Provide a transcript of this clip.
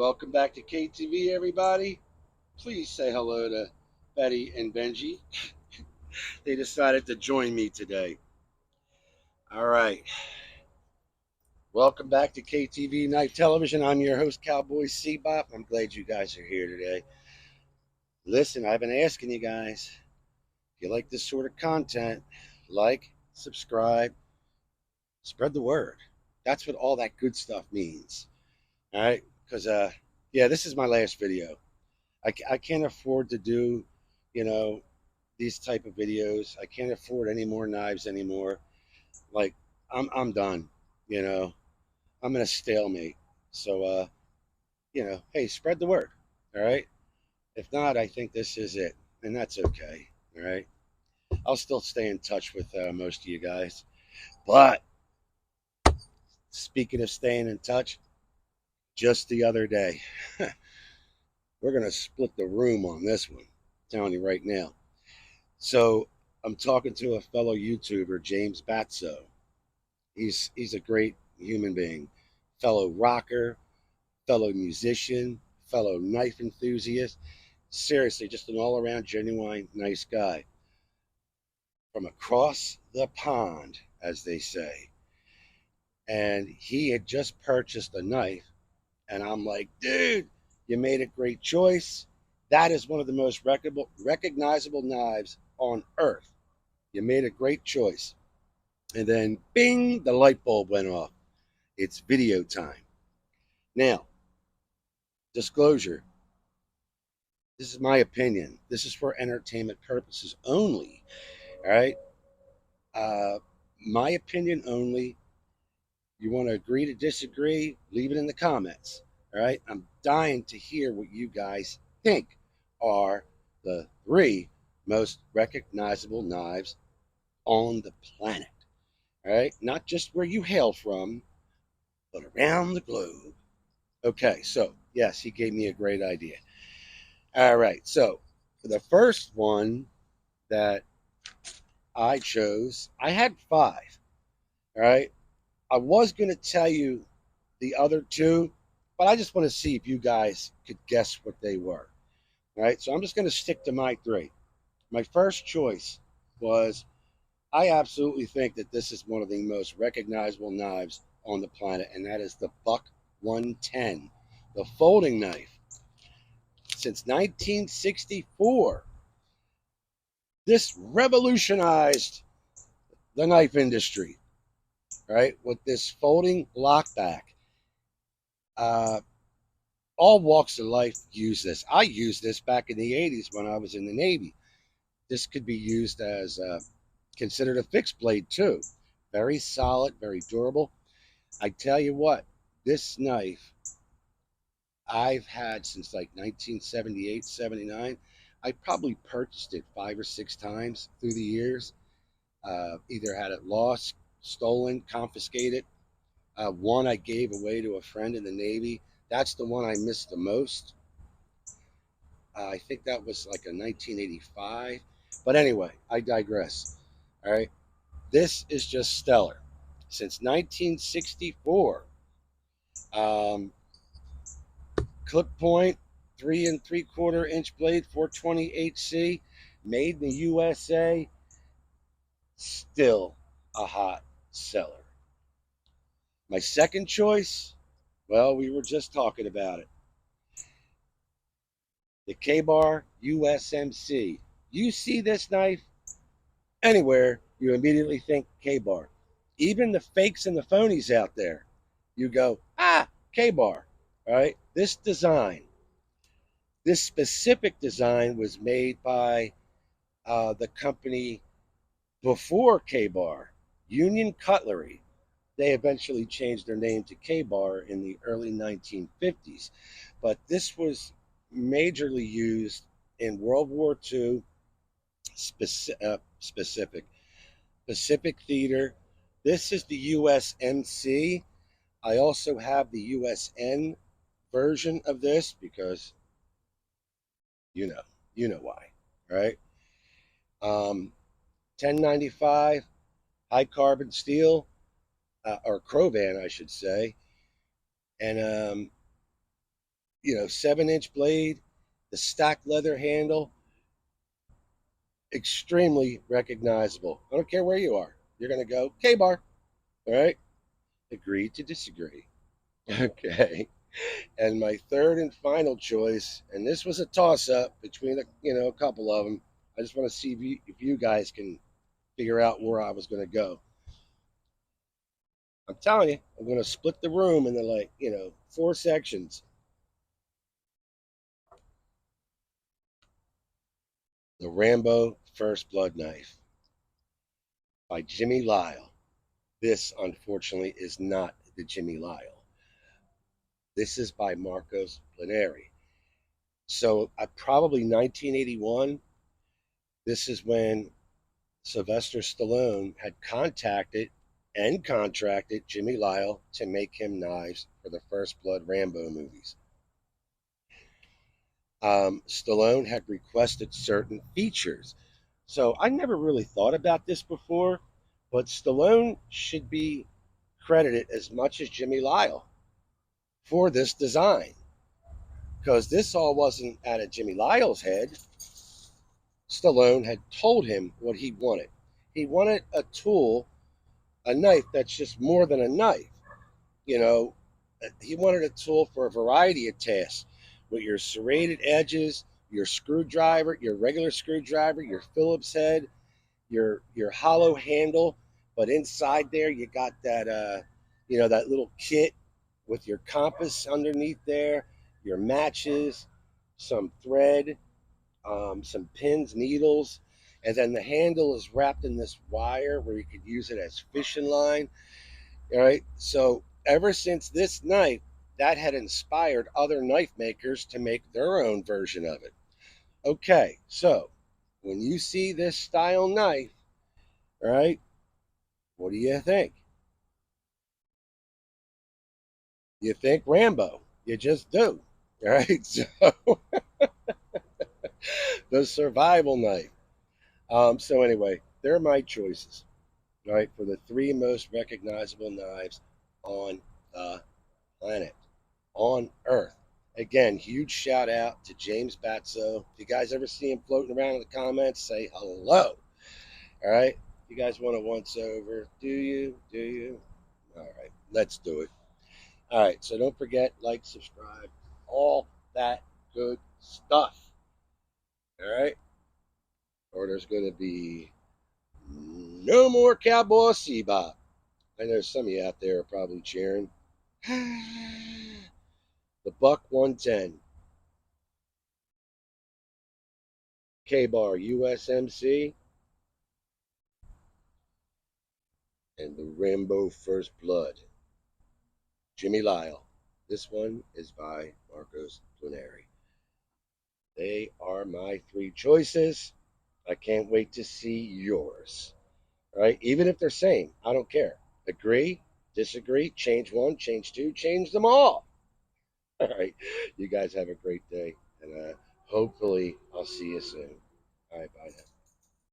Welcome back to KTV, everybody. Please say hello to Betty and Benji. They decided to join me today. All right. Welcome back to KTV Night Television. I'm your host, Cowboy Cbop. I'm glad you guys are here today. Listen, I've been asking you guys if you like this sort of content, like, subscribe, spread the word. That's what all that good stuff means. All right. Because, yeah, this is my last video. I can't afford to do, you know, these type of videos. I can't afford any more knives anymore. Like I'm done. You know, I'm in a stalemate. So hey, spread the word. All right. If not, I think this is it, and that's okay. All right. I'll still stay in touch with most of you guys. But speaking of staying in touch, just the other day, we're gonna split the room on this one. I'm telling you right now. So I'm talking to a fellow YouTuber, James Batso. He's a great human being, fellow rocker, fellow musician, fellow knife enthusiast. Seriously, just an all around genuine nice guy from across the pond, as they say. And he had just purchased a knife, and I'm like, dude, you made a great choice. That is one of the most recognizable knives on earth. You made a great choice. And then, bing, the light bulb went off. It's video time. Now, disclosure, this is my opinion. This is for entertainment purposes only. All right. Uh, my opinion only. You want to agree to disagree? Leave it in the comments. All right. I'm dying to hear what you guys think are the three most recognizable knives on the planet. All right. Not just where you hail from, but around the globe. Okay. So, yes, he gave me a great idea. All right. So, for the first one that I chose, I had five. All right. I was going to tell you the other two, but I just want to see if you guys could guess what they were. All right. So, I'm just going to stick to my three. My first choice was I absolutely think that this is one of the most recognizable knives on the planet, and that is the Buck 110, the folding knife. Since 1964, this revolutionized the knife industry, right? With this folding lockback. Uh, all walks of life use this. I used this back in the 80s when I was in the Navy. This could be used as considered a fixed blade too. Very solid, very durable. I tell you what, this knife I've had since like 1978, 79. I probably purchased it 5 or 6 times through the years. Either had it lost, stolen, confiscated. One I gave away to a friend in the Navy. That's the one I missed the most. I think that was like a 1985. But anyway, I digress. All right. This is just stellar. Since 1964, um, clip point, 3 3/4 inch blade, 420 HC, made in the USA, still a hot seller. My second choice, well, we were just talking about it. The K-Bar USMC. You see this knife anywhere, you immediately think K-Bar. Even the fakes and the phonies out there, you go, K-Bar. All right. This specific design was made by the company before K-Bar, Union Cutlery. They eventually changed their name to K-Bar in the early 1950s. But this was majorly used in World War II, specific Pacific Theater. This is the USMC. I also have the USN version of this because you know, you know why, right? 1095 high carbon steel, or Crovan, I should say, and 7-inch blade, the stock leather handle, extremely recognizable. I don't care where you are. You're going to go K-bar. All right. Agree to disagree. Okay. And my third and final choice, and this was a toss-up between a couple of them. I just want to see if you guys can figure out where I was going to go. I'm telling you, I'm going to split the room into four sections. The Rambo First Blood Knife by Jimmy Lyle. This, unfortunately, is not the Jimmy Lyle. This is by Marcos Planeri. So, probably 1981. This is when Sylvester Stallone had contacted and contracted Jimmy Lyle to make him knives for the First Blood Rambo movies. Stallone had requested certain features. So I never really thought about this before, but Stallone should be credited as much as Jimmy Lyle for this design, because this all wasn't out of Jimmy Lyle's head. Stallone had told him what he wanted. He wanted a tool, a knife that's just more than a knife. You know, he wanted a tool for a variety of tasks with your serrated edges, your screwdriver, your regular screwdriver, your Phillips head, your hollow handle, but inside there you got that that little kit with your compass underneath there, your matches, some thread, some pins, needles, and then the handle is wrapped in this wire where you could use it as fishing line. All right, so ever since this knife, that had inspired other knife makers to make their own version of it. Okay, so when you see this style knife, all right, what do you think? You think Rambo. You just do. All right, so the survival knife. So anyway, they're my choices. All right, for the three most recognizable knives on the planet, on Earth. Again, huge shout out to James Batso. If you guys ever see him floating around in the comments, say hello. All right. You guys want a once over? Do you? Do you? All right. Let's do it. All right. So don't forget, like, subscribe, all that good stuff. All right. Or there's going to be no more Cowboy Bebop. I know some of you out there are probably cheering. The Buck 110. K-Bar USMC. And the Rambo First Blood. Jimmy Lyle. This one is by Marcos Planeri. They are my three choices. I can't wait to see yours. All right, even if they're same, I don't care. Agree, disagree, change one, change two, change them all. All right, you guys have a great day, and hopefully I'll see you soon. All right, bye now.